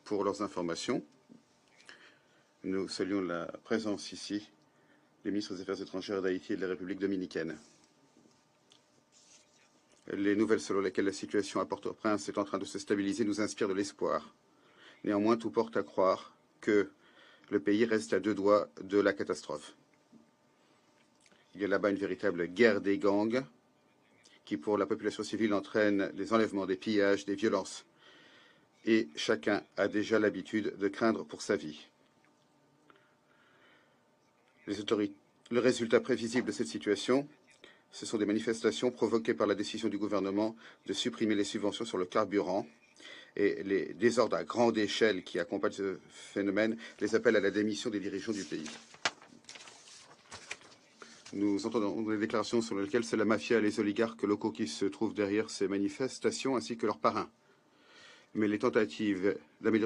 pour leurs informations. Nous saluons la présence ici des ministres des Affaires étrangères d'Haïti et de la République dominicaine. Les nouvelles selon lesquelles la situation à Port-au-Prince est en train de se stabiliser nous inspirent de l'espoir. Néanmoins, tout porte à croire que le pays reste à 2 doigts de la catastrophe. Il y a là-bas une véritable guerre des gangs qui, pour la population civile, entraîne des enlèvements, des pillages, des violences. Et chacun a déjà l'habitude de craindre pour sa vie. Le résultat prévisible de cette situation, ce sont des manifestations provoquées par la décision du gouvernement de supprimer les subventions sur le carburant et les désordres à grande échelle qui accompagnent ce phénomène les appellent à la démission des dirigeants du pays. Nous entendons des déclarations sur lesquelles c'est la mafia et les oligarques locaux qui se trouvent derrière ces manifestations ainsi que leurs parrains. Mais les tentatives d'améliorer